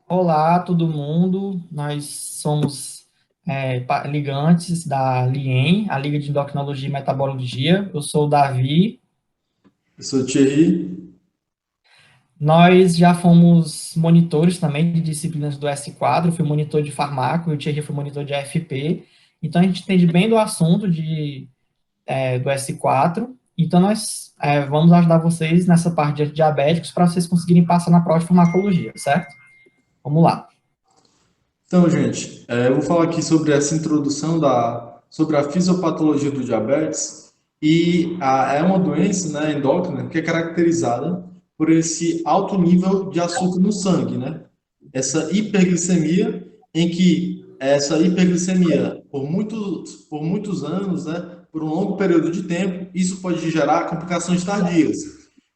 Olá, todo mundo. Nós somos ligantes da LIEM, a Liga de Endocrinologia e Metabologia. Eu sou o Davi. Eu sou Thierry. Nós já fomos monitores também de disciplinas do S4. Eu fui monitor de farmaco e o Thierry foi monitor de AFP. Então, a gente entende bem do assunto do S4. Então, nós vamos ajudar vocês nessa parte de diabéticos para vocês conseguirem passar na prova de farmacologia, certo? Vamos lá. Então, gente, eu vou falar aqui sobre essa introdução sobre a fisiopatologia do diabetes é uma doença, né, endócrina que é caracterizada por esse alto nível de açúcar no sangue, né? Essa hiperglicemia, em que essa hiperglicemia por muitos anos, né, por um longo período de tempo, isso pode gerar complicações tardias.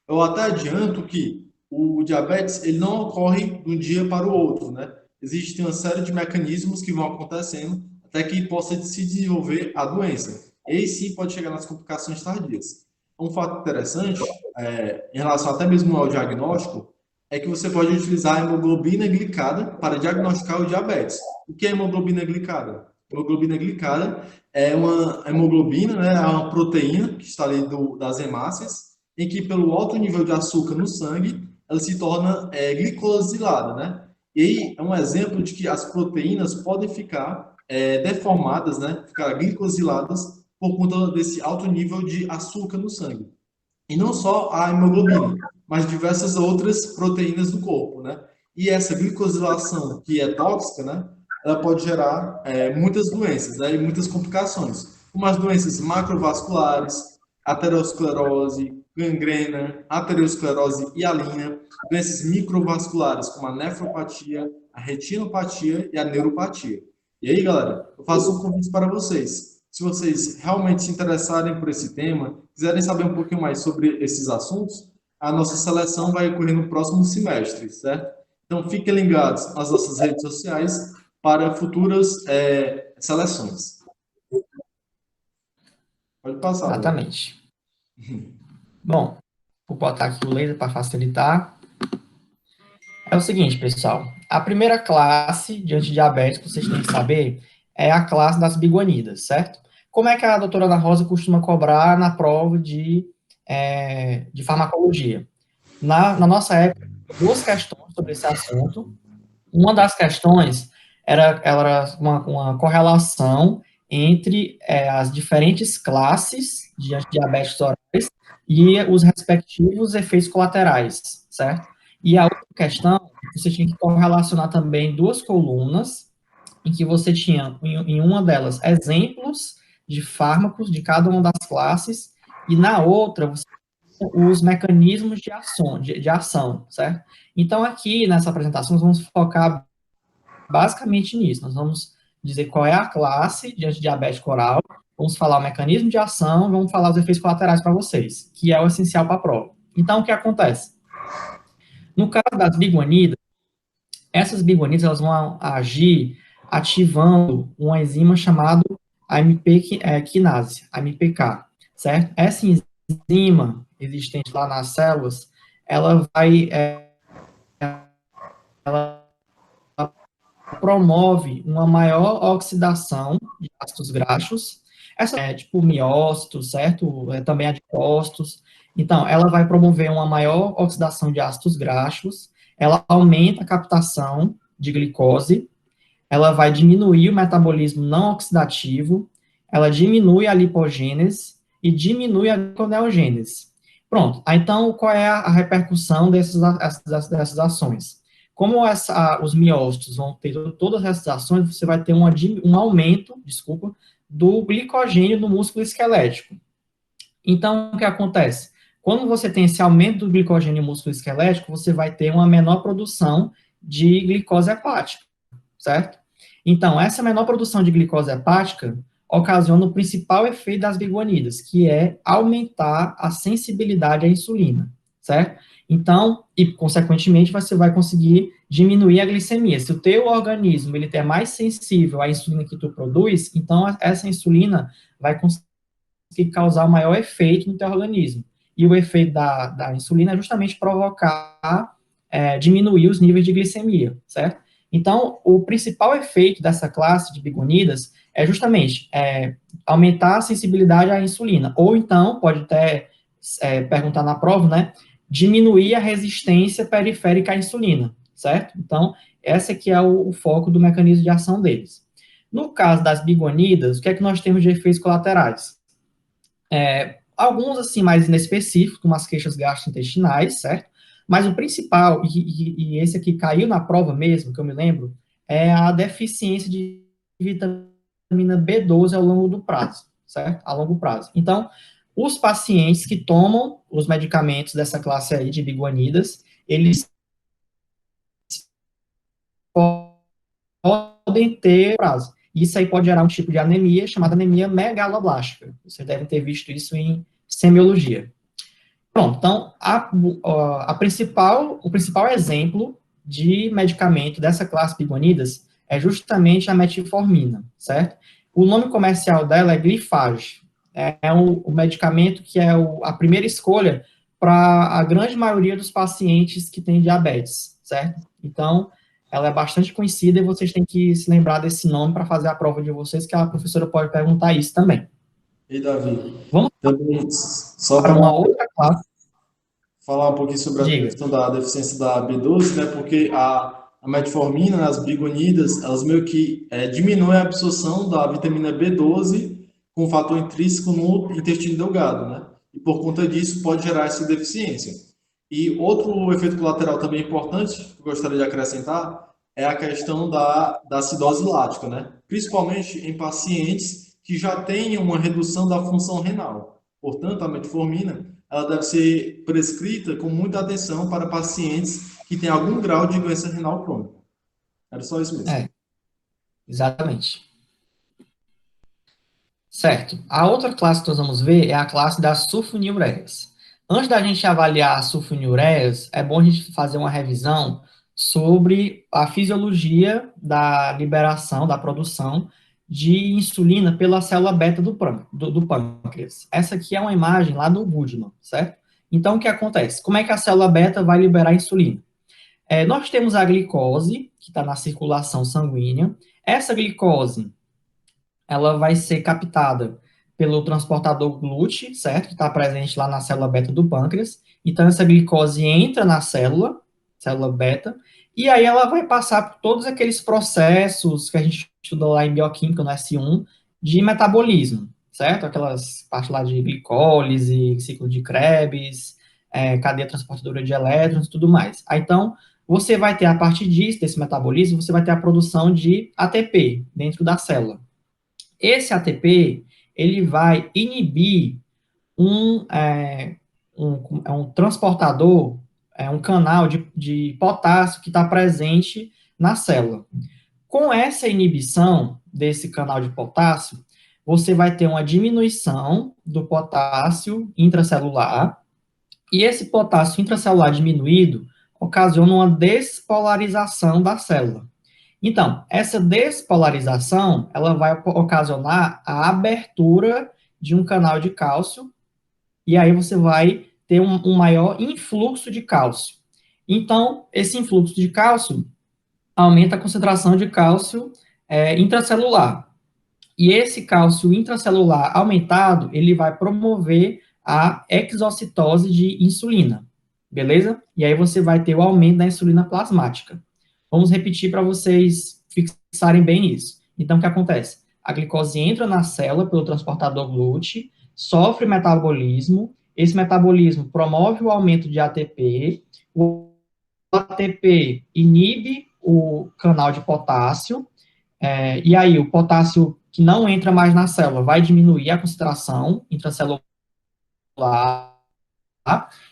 Eu até adianto que o diabetes ele não ocorre de um dia para o outro, né? Existe uma série de mecanismos que vão acontecendo até que possa se desenvolver a doença. E aí sim pode chegar nas complicações tardias. Um fato interessante, em relação até mesmo ao diagnóstico, é que você pode utilizar a hemoglobina glicada para diagnosticar o diabetes. O que é hemoglobina glicada? Hemoglobina glicada é uma hemoglobina, né, é uma proteína que está ali das hemácias, em que pelo alto nível de açúcar no sangue, ela se torna glicosilada, né? E aí é um exemplo de que as proteínas podem ficar deformadas, né? Ficar glicosiladas por conta desse alto nível de açúcar no sangue. E não só a hemoglobina, mas diversas outras proteínas do corpo, né? E essa glicosilação que é tóxica, né? Ela pode gerar muitas doenças, né? E muitas complicações, como as doenças macrovasculares, aterosclerose, gangrena, aterosclerose hialina, doenças microvasculares, como a nefropatia, a retinopatia e a neuropatia. E aí, galera, eu faço um convite para vocês. Se vocês realmente se interessarem por esse tema, quiserem saber um pouquinho mais sobre esses assuntos, a nossa seleção vai ocorrer no próximo semestre, certo? Então, fiquem ligados nas nossas redes sociais para futuras seleções. Pode passar, Davi. Exatamente. Bom, vou botar aqui o laser para facilitar. É o seguinte, pessoal. A primeira classe de antidiabético que vocês têm que saber é a classe das biguanidas, certo? Como é que a doutora Ana Rosa costuma cobrar na prova de farmacologia? Na nossa época, duas questões sobre esse assunto. Uma das questões era uma correlação entre as diferentes classes de antidiabéticos orais e os respectivos efeitos colaterais, certo? E a outra questão, você tinha que correlacionar também duas colunas, em que você tinha, em uma delas, exemplos de fármacos de cada uma das classes, e na outra, você tinha os mecanismos de ação, certo? Então, aqui, nessa apresentação, nós vamos focar basicamente nisso. Nós vamos dizer qual é a classe de antidiabético oral, vamos falar o mecanismo de ação, vamos falar os efeitos colaterais para vocês, que é o essencial para a prova. Então, o que acontece? No caso das biguanidas, essas biguanidas elas vão agir ativando uma enzima chamada AMP quinase, AMPK, certo? Essa enzima existente lá nas células, ela vai, ela promove uma maior oxidação de ácidos graxos, essa é tipo miócitos, certo? Também adipócitos. Então, ela vai promover uma maior oxidação de ácidos graxos, ela aumenta a captação de glicose, ela vai diminuir o metabolismo não oxidativo, ela diminui a lipogênese e diminui a gliconeogênese. Pronto. Então, qual é a repercussão dessas ações? Como os miócitos vão ter todas essas ações, você vai ter um aumento, desculpa, do glicogênio no músculo esquelético. Então, o que acontece? Quando você tem esse aumento do glicogênio no músculo esquelético, você vai ter uma menor produção de glicose hepática, certo? Então, essa menor produção de glicose hepática ocasiona o principal efeito das biguanidas, que é aumentar a sensibilidade à insulina, certo? Então, e consequentemente, você vai conseguir diminuir a glicemia. Se o teu organismo ele é mais sensível à insulina que tu produz, então essa insulina vai conseguir causar o maior efeito no teu organismo. E o efeito da insulina é justamente provocar diminuir os níveis de glicemia, certo? Então, o principal efeito dessa classe de bigonidas é justamente aumentar a sensibilidade à insulina, ou então, pode até perguntar na prova, né, diminuir a resistência periférica à insulina, certo? Então, esse aqui é o foco do mecanismo de ação deles. No caso das bigonidas, o que é que nós temos de efeitos colaterais? Alguns, assim, mais inespecíficos, como as queixas gastrointestinais, certo? Mas o principal, e esse aqui caiu na prova mesmo, que eu me lembro, é a deficiência de vitamina B12 ao longo do prazo, certo? A longo prazo. Então, os pacientes que tomam os medicamentos dessa classe aí de biguanidas, eles podem ter prazo. Isso aí pode gerar um tipo de anemia chamada anemia megaloblástica. Vocês devem ter visto isso em semiologia. Pronto, então, o principal exemplo de medicamento dessa classe biguanidas é justamente a metformina, certo? O nome comercial dela é Glifage. É o medicamento que é a primeira escolha para a grande maioria dos pacientes que têm diabetes, certo? Então, ela é bastante conhecida e vocês têm que se lembrar desse nome para fazer a prova de vocês, que a professora pode perguntar isso também. E Davi, Vamos também só para uma outra classe. falar um pouquinho sobre a Diga. questão da deficiência da B12, né? Porque a metformina, as bigonidas, elas meio que diminuem a absorção da vitamina B12 com um fator intrínseco no intestino delgado, né? E por conta disso pode gerar essa deficiência. E outro efeito colateral também importante que eu gostaria de acrescentar é a questão da acidose lática, né? Principalmente em pacientes que já têm uma redução da função renal. Portanto, a metformina ela deve ser prescrita com muita atenção para pacientes que têm algum grau de doença renal crônica. Era só isso mesmo. Exatamente. Certo. A outra classe que nós vamos ver é a classe das sulfonilureias. Antes da gente avaliar as sulfonilureias, é bom a gente fazer uma revisão sobre a fisiologia da liberação, da produção de insulina pela célula beta do pâncreas. Essa aqui é uma imagem lá do Goodman, certo? Então, o que acontece? Como é que a célula beta vai liberar insulina? Nós temos a glicose, que está na circulação sanguínea. Essa glicose ela vai ser captada pelo transportador GLUT, certo? Que está presente lá na célula beta do pâncreas. Então, essa glicose entra na célula beta, e aí ela vai passar por todos aqueles processos que a gente estudou lá em bioquímica, no S1, de metabolismo, certo? Aquelas partes lá de glicólise, ciclo de Krebs, cadeia transportadora de elétrons e tudo mais. Aí, então, você vai ter, a partir disso, desse metabolismo, você vai ter a produção de ATP dentro da célula. Esse ATP, ele vai inibir um transportador, um canal de potássio que está presente na célula. Com essa inibição desse canal de potássio, você vai ter uma diminuição do potássio intracelular, e esse potássio intracelular diminuído ocasiona uma despolarização da célula. Então, essa despolarização, ela vai ocasionar a abertura de um canal de cálcio, e aí você vai ter um maior influxo de cálcio. Então, esse influxo de cálcio aumenta a concentração de cálcio intracelular. E esse cálcio intracelular aumentado, ele vai promover a exocitose de insulina, beleza? E aí você vai ter o aumento da insulina plasmática. Vamos repetir para vocês fixarem bem isso. Então, o que acontece? A glicose entra na célula pelo transportador GLUT, sofre metabolismo, esse metabolismo promove o aumento de ATP, o ATP inibe o canal de potássio, e aí o potássio que não entra mais na célula vai diminuir a concentração intracelular,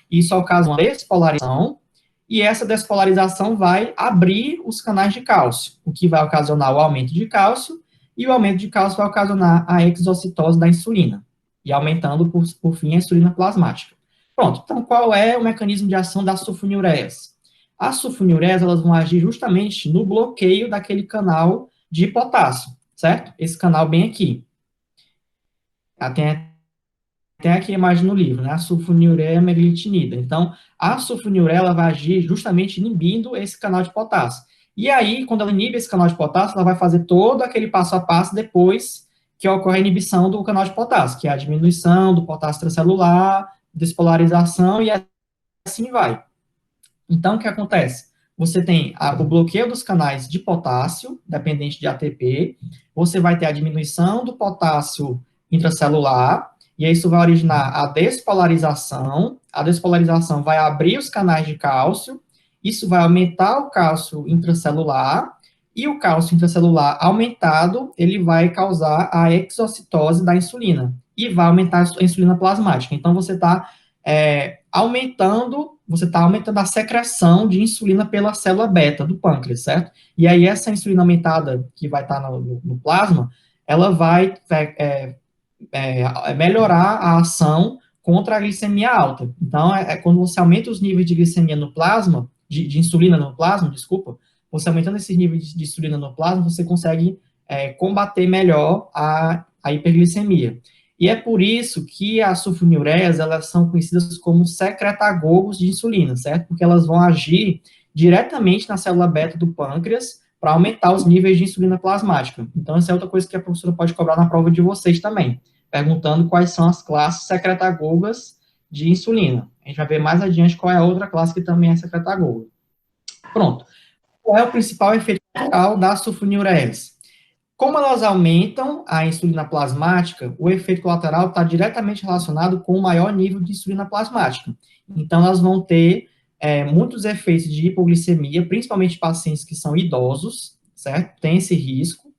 isso ocasiona uma despolarização, e essa despolarização vai abrir os canais de cálcio, o que vai ocasionar o aumento de cálcio, e o aumento de cálcio vai ocasionar a exocitose da insulina, e aumentando, por fim, a insulina plasmática. Pronto, então qual é o mecanismo de ação das sulfonilureias? As sulfonilureias, elas vão agir justamente no bloqueio daquele canal de potássio, certo? Esse canal bem aqui. Tem tem aqui a imagem no livro, né? A sulfonilureia meglitinida. Então, a sulfonilureia ela vai agir justamente inibindo esse canal de potássio. E aí, quando ela inibe esse canal de potássio, ela vai fazer todo aquele passo a passo depois que ocorre a inibição do canal de potássio, que é a diminuição do potássio intracelular, despolarização e assim vai. Então, o que acontece? Você tem o bloqueio dos canais de potássio, dependente de ATP, você vai ter a diminuição do potássio intracelular, e isso vai originar a despolarização vai abrir os canais de cálcio, isso vai aumentar o cálcio intracelular, e o cálcio intracelular aumentado, ele vai causar a exocitose da insulina, e vai aumentar a insulina plasmática. Então, você está você está aumentando a secreção de insulina pela célula beta do pâncreas, certo? E aí essa insulina aumentada que vai estar no plasma, ela vai melhorar a ação contra a glicemia alta. Então, quando você aumenta os níveis de glicemia no plasma, de insulina no plasma, desculpa, você aumentando esses níveis de insulina no plasma, você consegue combater melhor a hiperglicemia. E é por isso que as sulfonilureias, elas são conhecidas como secretagogos de insulina, certo? Porque elas vão agir diretamente na célula beta do pâncreas para aumentar os níveis de insulina plasmática. Então, essa é outra coisa que a professora pode cobrar na prova de vocês também, perguntando quais são as classes secretagogas de insulina. A gente vai ver mais adiante qual é a outra classe que também é secretagoga. Pronto. Qual é o principal efeito colateral das sulfonilureias? Como elas aumentam a insulina plasmática, o efeito colateral está diretamente relacionado com o maior nível de insulina plasmática. Então, elas vão ter muitos efeitos de hipoglicemia, principalmente em pacientes que são idosos, certo? Tem esse risco.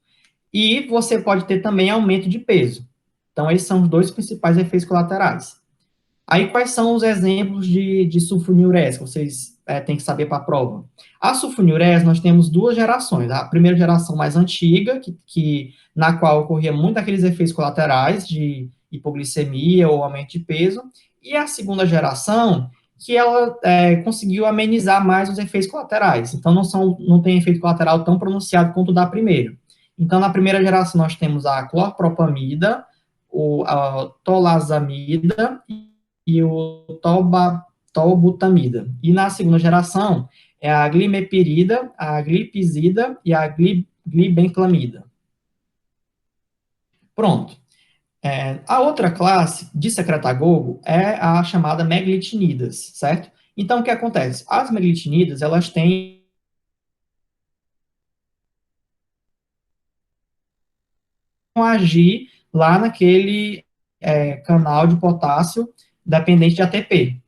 E você pode ter também aumento de peso. Então, esses são os dois principais efeitos colaterais. Aí, quais são os exemplos de sulfonilureias que vocês têm que saber para a prova? A sulfonilureias, nós temos duas gerações. A primeira geração mais antiga, na qual ocorria muito aqueles efeitos colaterais de hipoglicemia ou aumento de peso, e a segunda geração, que ela conseguiu amenizar mais os efeitos colaterais. Então, não tem efeito colateral tão pronunciado quanto o da primeira. Então, na primeira geração, nós temos a clorpropamida, a tolazamida e o tolbutamida. E na segunda geração, é a glimepirida, a glipizida e a glibenclamida. Pronto. A outra classe de secretagogo é a chamada meglitinidas, certo? Então, o que acontece? As meglitinidas, elas têm agir lá naquele canal de potássio dependente de ATP.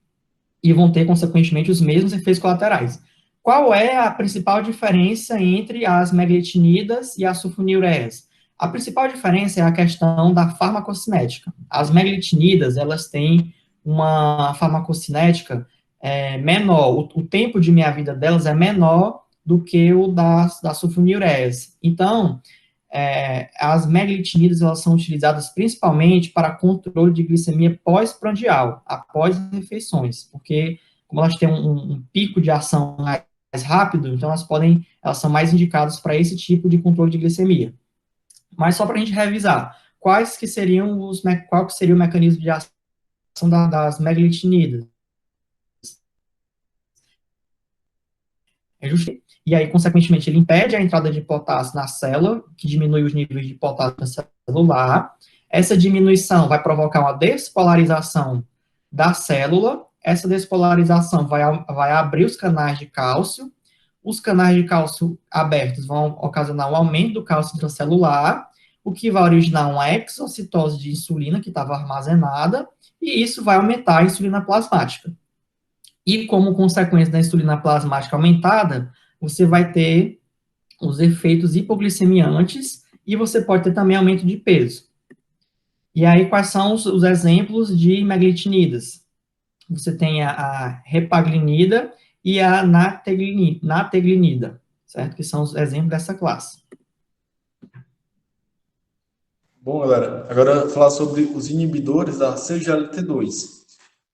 E vão ter, consequentemente, os mesmos efeitos colaterais. Qual é a principal diferença entre as meglitinidas e as sulfonilureias? A principal diferença é a questão da farmacocinética. As meglitinidas, elas têm uma farmacocinética menor, o tempo de meia-vida delas é menor do que o das sulfonilureias. Então, as meglitinidas, elas são utilizadas principalmente para controle de glicemia pós-prandial, após as refeições, porque como elas têm um pico de ação mais rápido, então elas são mais indicadas para esse tipo de controle de glicemia. Mas só para a gente revisar, qual que seria o mecanismo de ação das meglitinidas? E aí, consequentemente, ele impede a entrada de potássio na célula, que diminui os níveis de potássio celular. Essa diminuição vai provocar uma despolarização da célula. Essa despolarização vai abrir os canais de cálcio. Os canais de cálcio abertos vão ocasionar um aumento do cálcio intracelular, o que vai originar uma exocitose de insulina que estava armazenada, e isso vai aumentar a insulina plasmática. E como consequência da insulina plasmática aumentada, você vai ter os efeitos hipoglicemiantes e você pode ter também aumento de peso. E aí, quais são os exemplos de meglitinidas? Você tem a repaglinida e a nateglinida, certo? Que são os exemplos dessa classe. Bom, galera, agora falar sobre os inibidores da CGLT2.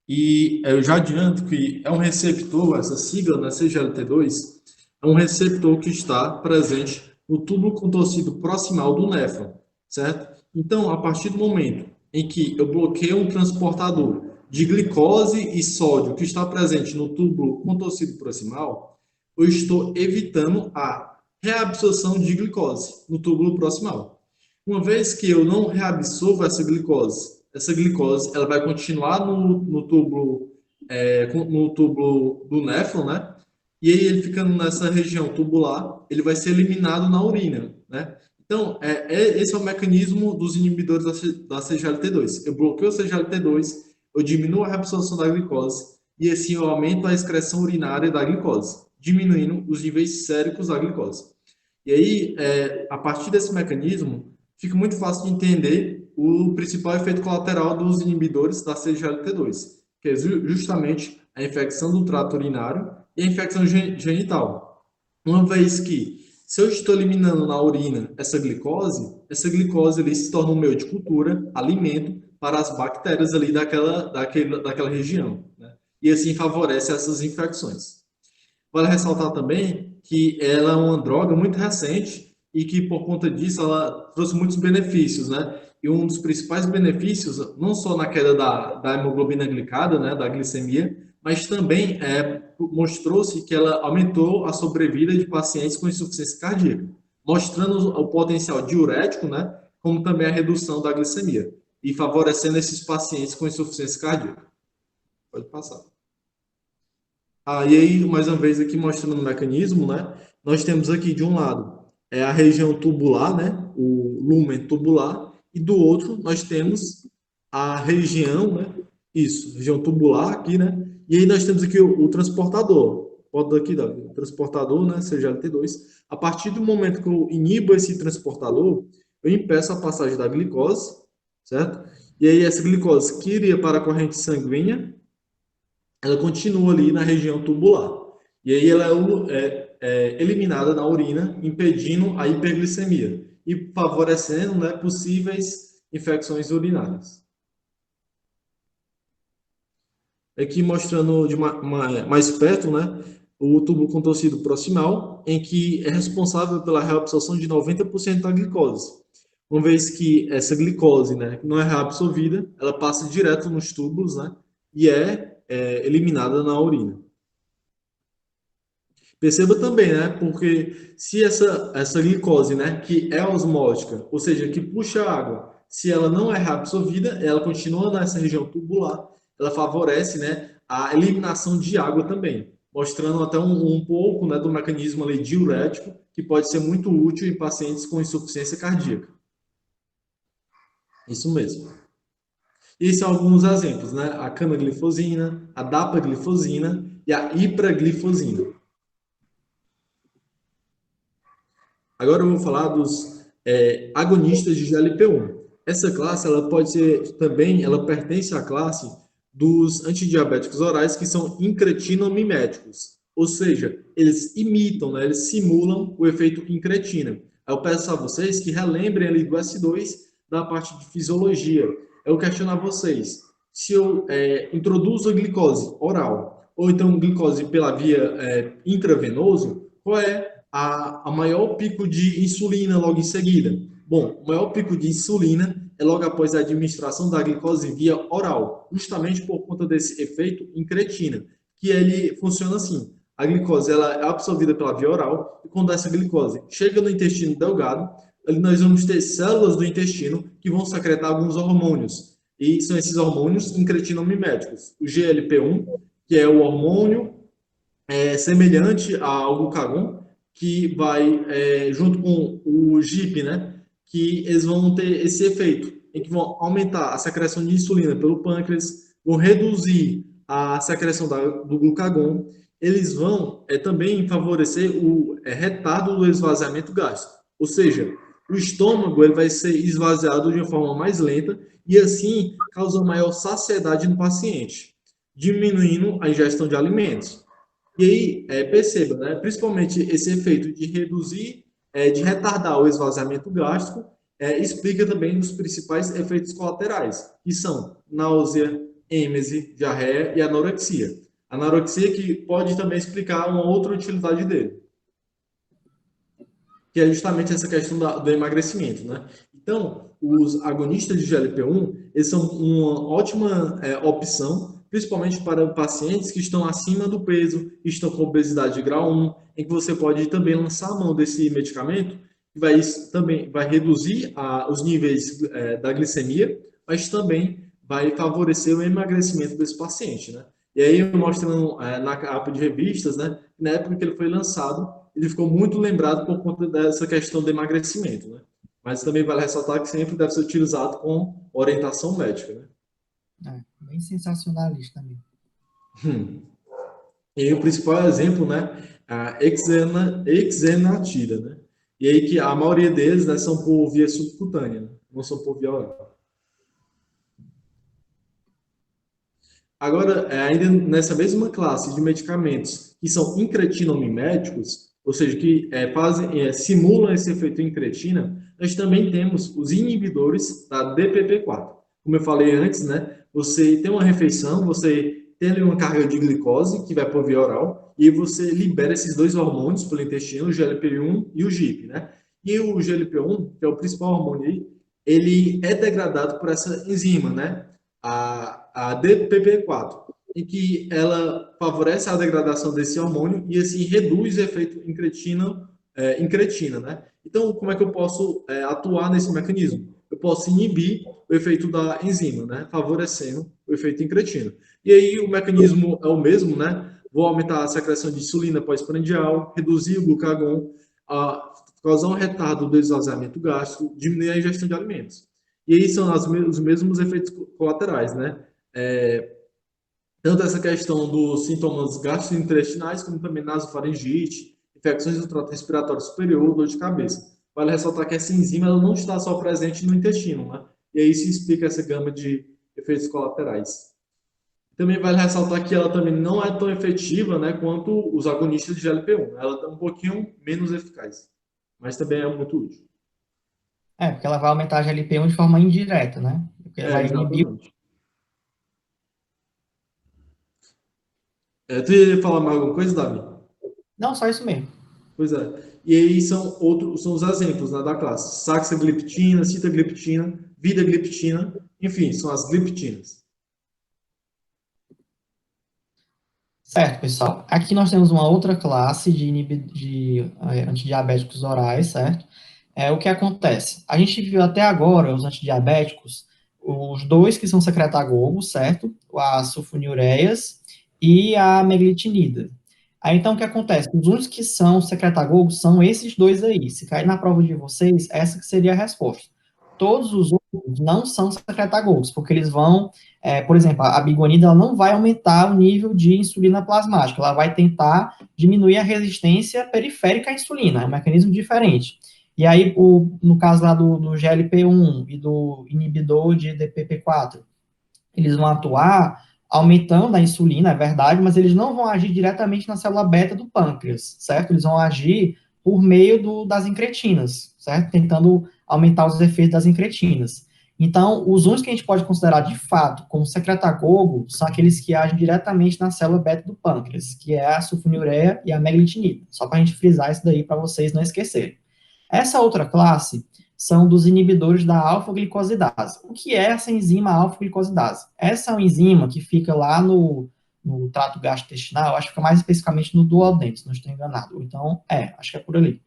E eu já adianto que é um receptor, essa sigla, né, CGLT2, é um receptor que está presente no túbulo contorcido proximal do néfron, certo? Então, a partir do momento em que eu bloqueio um transportador de glicose e sódio que está presente no tubo contorcido proximal, eu estou evitando a reabsorção de glicose no túbulo proximal. Uma vez que eu não reabsorvo essa glicose ela vai continuar no túbulo do néfron, né? E aí ele ficando nessa região tubular, ele vai ser eliminado na urina, né? Então, esse é o mecanismo dos inibidores da CGLT2. Eu bloqueio o CGLT2, eu diminuo a reabsorção da glicose e assim eu aumento a excreção urinária da glicose, diminuindo os níveis séricos da glicose. E aí, a partir desse mecanismo, fica muito fácil de entender o principal efeito colateral dos inibidores da CGLT2, que é justamente a infecção do trato urinário e a infecção genital. Uma vez que, se eu estou eliminando na urina essa glicose ali se torna um meio de cultura, alimento para as bactérias ali daquela região, né? E assim favorece essas infecções. Vale ressaltar também que ela é uma droga muito recente e que, por conta disso, ela trouxe muitos benefícios, né? E um dos principais benefícios, não só na queda da hemoglobina glicada, né, da glicemia, mas também mostrou-se que ela aumentou a sobrevida de pacientes com insuficiência cardíaca, mostrando o potencial diurético, né, como também a redução da glicemia, e favorecendo esses pacientes com insuficiência cardíaca. Pode passar. E aí, mais uma vez, aqui mostrando o mecanismo, né? Nós temos aqui, de um lado, a região tubular, né? O lumen tubular, e do outro, nós temos a região, né? Isso, região tubular aqui, né? E aí nós temos aqui o transportador. Pode daqui, o transportador, né? CGLT2. A partir do momento que eu inibo esse transportador, eu impeço a passagem da glicose, certo? E aí essa glicose que iria para a corrente sanguínea, ela continua ali na região tubular. E aí ela é eliminada na urina, impedindo a hiperglicemia e favorecendo, né, possíveis infecções urinárias. Aqui mostrando mais perto, né, o tubo contorcido proximal, em que é responsável pela reabsorção de 90% da glicose. Uma vez que essa glicose, né, não é reabsorvida, ela passa direto nos túbulos, né, e eliminada na urina. Perceba também, né? Porque se essa glicose, né, que é osmótica, ou seja, que puxa água, se ela não é reabsorvida, ela continua nessa região tubular, ela favorece, né, a eliminação de água também, mostrando até um pouco, né, do mecanismo ali diurético, que pode ser muito útil em pacientes com insuficiência cardíaca. Isso mesmo. E são alguns exemplos, né? A canaglifosina, a dapaglifosina e a ipraglifosina. Agora eu vou falar dos agonistas de GLP-1. Essa classe, ela pode ser também, ela pertence à classe dos antidiabéticos orais que são incretinamiméticos, ou seja, eles imitam, né, eles simulam o efeito incretina. Eu peço a vocês que relembrem ali do S2 da parte de fisiologia. Eu questiono a vocês, se eu introduzo a glicose oral ou então glicose pela via intravenoso, qual é a maior pico de insulina logo em seguida? Bom, o maior pico de insulina é logo após a administração da glicose via oral, justamente por conta desse efeito incretina, que ele funciona assim. A glicose ela é absorvida pela via oral e quando essa glicose chega no intestino delgado, nós vamos ter células do intestino que vão secretar alguns hormônios. E são esses hormônios incretinamiméticos. O GLP-1, que é o hormônio semelhante ao glucagon, que vai junto com o GIP, né? Que eles vão ter esse efeito, em que vão aumentar a secreção de insulina pelo pâncreas, vão reduzir a secreção do glucagon, eles vão também favorecer o retardo do esvaziamento gástrico, ou seja, o estômago ele vai ser esvaziado de uma forma mais lenta e assim causa maior saciedade no paciente, diminuindo a ingestão de alimentos. E aí, perceba, né, principalmente esse efeito de reduzir, de retardar o esvaziamento gástrico, explica também os principais efeitos colaterais, que são náusea, êmese, diarreia e anorexia. Anorexia que pode também explicar uma outra utilidade dele, que é justamente essa questão do emagrecimento, né? Então, os agonistas de GLP-1, eles são uma ótima opção, principalmente para pacientes que estão acima do peso, que estão com obesidade de grau 1, em que você pode também lançar a mão desse medicamento, que vai, também vai reduzir os níveis da glicemia, mas também vai favorecer o emagrecimento desse paciente, né? E aí, mostrando na capa de revistas, né, na época que ele foi lançado, ele ficou muito lembrado por conta dessa questão do emagrecimento, né? Mas também vale ressaltar que sempre deve ser utilizado com orientação médica, né? Bem sensacionalista também. E aí o principal exemplo, né, a exenatida, né? E aí que a maioria deles, né, são por via subcutânea, né? Não são por via oral. Agora, ainda nessa mesma classe de medicamentos que são incretinamiméticos, ou seja, que simulam esse efeito incretina, nós também temos os inibidores da DPP-4. Como eu falei antes, né, você tem uma refeição, você tem ali uma carga de glicose que vai por via oral e você libera esses dois hormônios pelo intestino, o GLP-1 e o GIP, né? E o GLP-1, que é o principal hormônio aí, ele é degradado por essa enzima, né? A DPP-4, em que ela favorece a degradação desse hormônio e assim reduz o efeito incretina, né? Então, como é que eu posso atuar nesse mecanismo? Eu posso inibir o efeito da enzima, né? Favorecendo o efeito incretina. E aí o mecanismo é o mesmo, né? Vou aumentar a secreção de insulina pós-prandial, reduzir o glucagon, causar um retardo do esvaziamento gástrico, diminuir a ingestão de alimentos. E aí são os mesmos efeitos colaterais, né? Tanto essa questão dos sintomas gastrointestinais, como também nasofaringite, infecções do trato respiratório superior, dor de cabeça. Vale ressaltar que essa enzima ela não está só presente no intestino, né? E aí se explica essa gama de efeitos colaterais. Também vale ressaltar que ela também não é tão efetiva, né, quanto os agonistas de GLP-1. Ela é um pouquinho menos eficaz, mas também é muito útil. Porque ela vai aumentar a GLP-1 de forma indireta, né? Porque vai inibir. Exatamente. Tu ia falar mais alguma coisa, Davi? Não, só isso mesmo. Pois é. E aí são os exemplos, né, da classe. Saxagliptina, sitagliptina, vidagliptina, enfim, são as gliptinas. Certo, pessoal. Aqui nós temos uma outra classe de antidiabéticos orais, certo? O que acontece? A gente viu até agora os antidiabéticos, os dois que são secretagogos, certo? As sulfonilureias e a meglitinida. Aí, então, o que acontece? Os únicos que são secretagogos são esses dois aí. Se cair na prova de vocês, essa que seria a resposta. Todos os outros não são secretagogos, porque eles vão por exemplo, a bigonida ela não vai aumentar o nível de insulina plasmática, ela vai tentar diminuir a resistência periférica à insulina, é um mecanismo diferente. E aí, no caso lá do GLP-1 e do inibidor de DPP-4, eles vão atuar aumentando a insulina, é verdade, mas eles não vão agir diretamente na célula beta do pâncreas, certo? Eles vão agir por meio das incretinas, certo? Tentando aumentar os efeitos das incretinas. Então, os únicos que a gente pode considerar de fato como secretagogo são aqueles que agem diretamente na célula beta do pâncreas, que é a sulfonilureia e a meglitinida. Só para a gente frisar isso daí para vocês não esquecerem. Essa outra classe são dos inibidores da alfa-glicosidase. O que é essa enzima alfa-glicosidase? Essa é uma enzima que fica lá no trato gastrointestinal, acho que fica mais especificamente no duodeno, se não estou enganado. Então, acho que é por ali.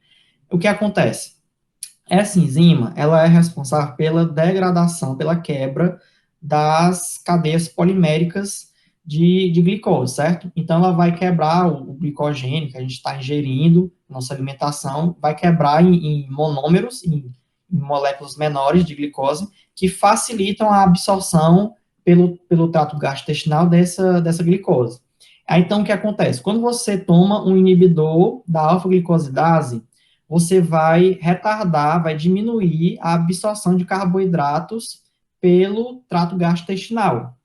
O que acontece? Essa enzima, ela é responsável pela degradação, pela quebra das cadeias poliméricas de glicose, certo? Então, ela vai quebrar o glicogênio que a gente está ingerindo, nossa alimentação, vai quebrar em monômeros, em moléculas menores de glicose, que facilitam a absorção pelo trato gastrointestinal dessa glicose. Aí, então, o que acontece? Quando você toma um inibidor da alfa-glicosidase, você vai retardar, vai diminuir a absorção de carboidratos pelo trato gastrointestinal,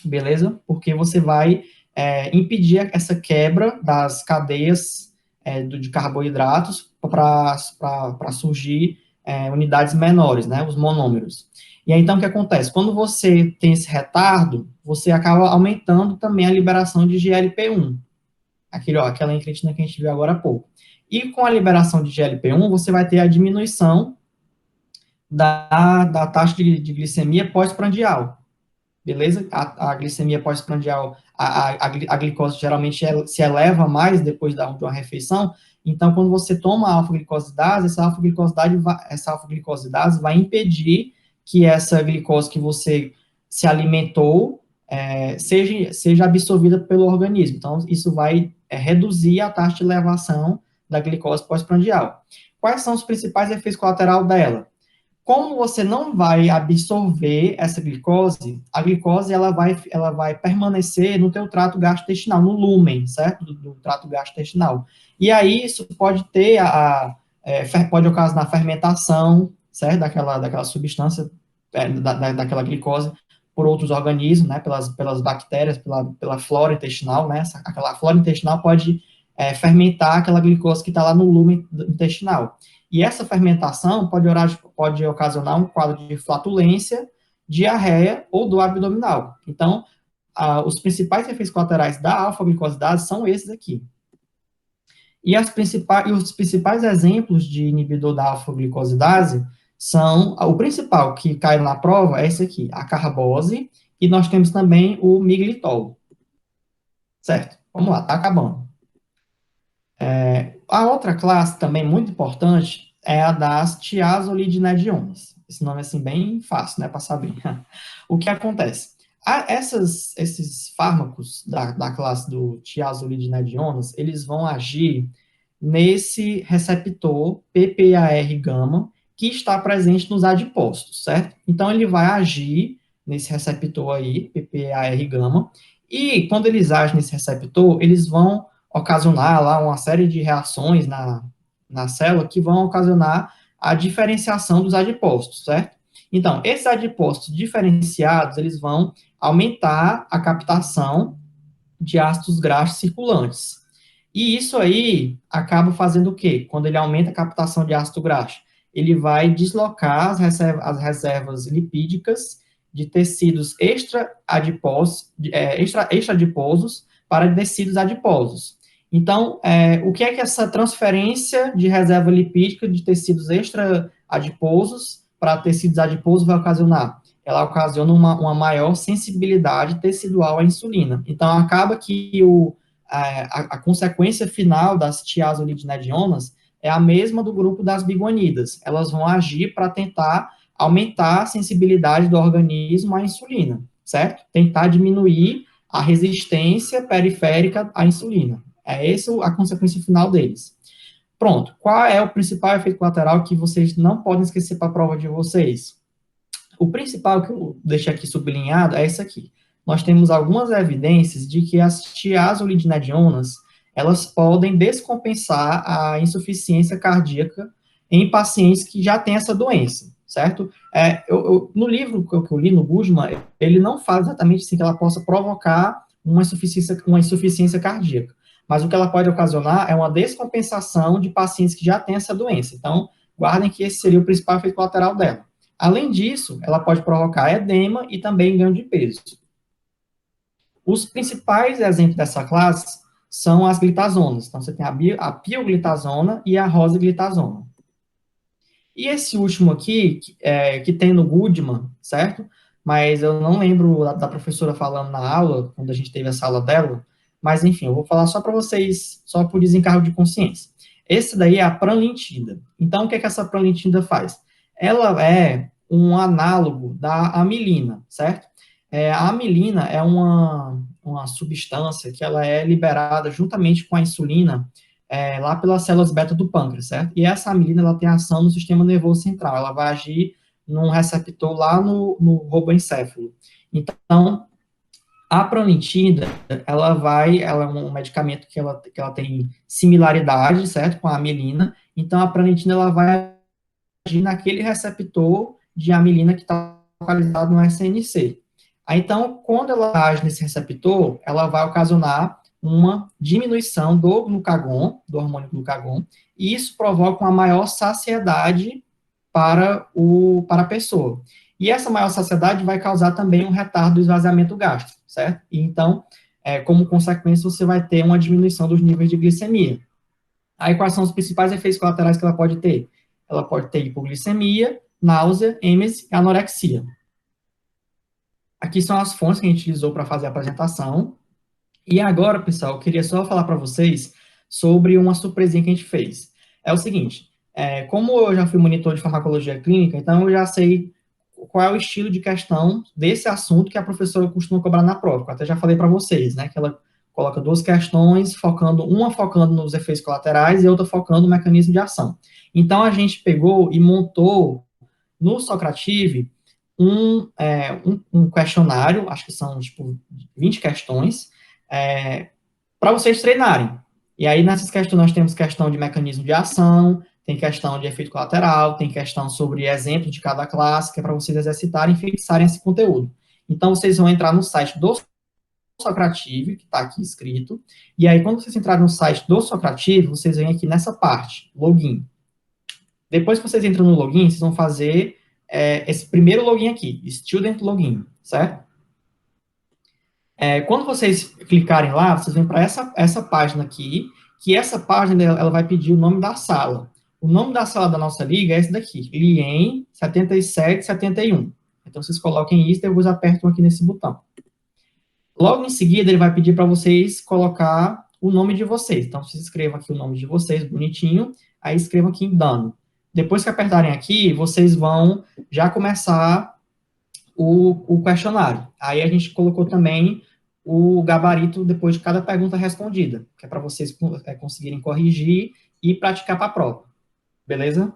beleza? Porque você vai impedir essa quebra das cadeias de carboidratos para surgir unidades menores, né, os monômeros. E aí, então, o que acontece? Quando você tem esse retardo, você acaba aumentando também a liberação de GLP-1, aquela incretina que a gente viu agora há pouco. E com a liberação de GLP-1, você vai ter a diminuição da taxa de glicemia pós-prandial, beleza? A glicemia pós-prandial, a glicose geralmente se eleva mais depois de uma refeição, então quando você toma alfa-glicosidase, essa alfa-glicosidase vai impedir que essa glicose que você se alimentou seja absorvida pelo organismo. Então, isso vai reduzir a taxa de elevação da glicose pós-prandial. Quais são os principais efeitos colaterais dela? Como você não vai absorver essa glicose, a glicose ela vai permanecer no teu trato gastrointestinal, no lúmen, certo? Do trato gastrointestinal. E aí isso pode ter pode ocasionar fermentação, certo? Daquela substância, daquela glicose por outros organismos, né? Pelas bactérias, pela flora intestinal, né? Aquela flora intestinal pode fermentar aquela glicose que está lá no lúmen intestinal. E essa fermentação pode ocasionar um quadro de flatulência, diarreia ou dor abdominal. Então, os principais efeitos colaterais da alfa-glicosidase são esses aqui. E os principais exemplos de inibidor da alfa-glicosidase são, o principal que caiu na prova é esse aqui, a carbose, e nós temos também o miglitol. Certo? Vamos lá, tá acabando. A outra classe também muito importante é a das tiazolidinedionas. Esse nome é assim bem fácil, né, para saber. O que acontece? Esses fármacos da classe do tiazolidinedionas, eles vão agir nesse receptor PPAR-gama que está presente nos adipócitos, certo? Então, ele vai agir nesse receptor aí, PPAR-gama, e quando eles agem nesse receptor, eles vão ocasionar lá uma série de reações na célula que vão ocasionar a diferenciação dos adipócitos, certo? Então, esses adipócitos diferenciados, eles vão aumentar a captação de ácidos graxos circulantes. E isso aí acaba fazendo o quê? Quando ele aumenta a captação de ácido graxo, ele vai deslocar as reservas lipídicas de tecidos extra-adiposos para tecidos adiposos. Então, o que é que essa transferência de reserva lipídica de tecidos extra-adiposos para tecidos adiposos vai ocasionar? Ela ocasiona uma maior sensibilidade tecidual à insulina. Então, acaba que a consequência final das tiazolidinedionas é a mesma do grupo das biguanidas. Elas vão agir para tentar aumentar a sensibilidade do organismo à insulina, certo? Tentar diminuir a resistência periférica à insulina. É essa a consequência final deles. Pronto. Qual é o principal efeito colateral que vocês não podem esquecer para a prova de vocês? O principal que eu deixei aqui sublinhado é esse aqui. Nós temos algumas evidências de que as tiazolidinedionas, elas podem descompensar a insuficiência cardíaca em pacientes que já têm essa doença, certo? No livro que eu li, no Guzman, ele não fala exatamente assim que ela possa provocar uma insuficiência cardíaca, mas o que ela pode ocasionar é uma descompensação de pacientes que já têm essa doença. Então, guardem que esse seria o principal efeito colateral dela. Além disso, ela pode provocar edema e também ganho de peso. Os principais exemplos dessa classe são as glitazonas. Então, você tem a pioglitazona e a rosiglitazona. E esse último aqui, que tem no Goodman, certo? Mas eu não lembro da professora falando na aula, quando a gente teve essa aula dela, mas enfim, eu vou falar só para vocês, só por desencargo de consciência. Esse daí é a pranlintida. Então, o que é que essa pranlintida faz? Ela é um análogo da amilina, certo? A amilina é uma substância que ela é liberada juntamente com a insulina lá pelas células beta do pâncreas, certo? E essa amilina, ela tem ação no sistema nervoso central, ela vai agir num receptor lá no roboencéfalo. Então, a pranlintida, ela é um medicamento que ela tem similaridade, certo, com a amilina, então a pranlintida, ela vai agir naquele receptor de amilina que está localizado no SNC. Aí, então, quando ela age nesse receptor, ela vai ocasionar uma diminuição do glucagon, do hormônio glucagon, e isso provoca uma maior saciedade para a pessoa. E essa maior saciedade vai causar também um retardo do esvaziamento gástrico, certo? E então, como consequência, você vai ter uma diminuição dos níveis de glicemia. Aí, quais são os principais efeitos colaterais que ela pode ter? Ela pode ter hipoglicemia, náusea, êmese e anorexia. Aqui são as fontes que a gente utilizou para fazer a apresentação. E agora, pessoal, eu queria só falar para vocês sobre uma surpresinha que a gente fez. É o seguinte, como eu já fui monitor de farmacologia clínica, então eu já sei qual é o estilo de questão desse assunto que a professora costuma cobrar na prova. Eu até já falei para vocês, né, que ela coloca duas questões, uma focando nos efeitos colaterais e outra focando no mecanismo de ação. Então, a gente pegou e montou no Socrative um questionário, acho que são, tipo, 20 questões, para vocês treinarem. E aí, nessas questões, nós temos questão de mecanismo de ação, tem questão de efeito colateral, tem questão sobre exemplos de cada classe, que é para vocês exercitarem e fixarem esse conteúdo. Então, vocês vão entrar no site do Socrative, que está aqui escrito, e aí, quando vocês entrarem no site do Socrative, vocês vêm aqui nessa parte, login. Depois que vocês entram no login, vocês vão fazer esse primeiro login aqui, Student Login, certo? Quando vocês clicarem lá, vocês vêm para essa página aqui, que essa página ela vai pedir o nome da sala. O nome da sala da nossa liga é esse daqui, Lien 7771. Então, vocês coloquem isso e depois apertam aqui nesse botão. Logo em seguida, ele vai pedir para vocês colocar o nome de vocês. Então, vocês escrevam aqui o nome de vocês, bonitinho, aí escrevam aqui em dano. Depois que apertarem aqui, vocês vão já começar o questionário. Aí a gente colocou também o gabarito depois de cada pergunta respondida, que é para vocês conseguirem corrigir e praticar para a prova. Beleza?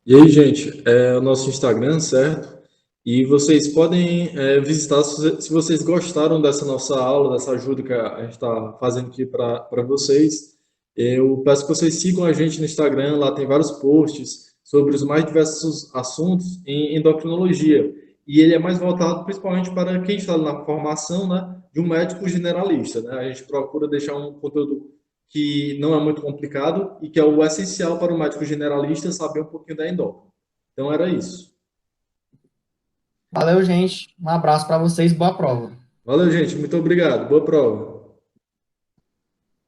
E aí, gente, é o nosso Instagram, certo? E vocês podem visitar se vocês gostaram dessa nossa aula, dessa ajuda que a gente está fazendo aqui para vocês. Eu peço que vocês sigam a gente no Instagram, lá tem vários posts sobre os mais diversos assuntos em endocrinologia. E ele é mais voltado principalmente para quem está na formação, né, de um médico generalista, né? A gente procura deixar um conteúdo que não é muito complicado e que é o essencial para o médico generalista saber um pouquinho da endócrina. Então era isso. Valeu, gente. Um abraço para vocês. Boa prova. Valeu, gente. Muito obrigado. Boa prova.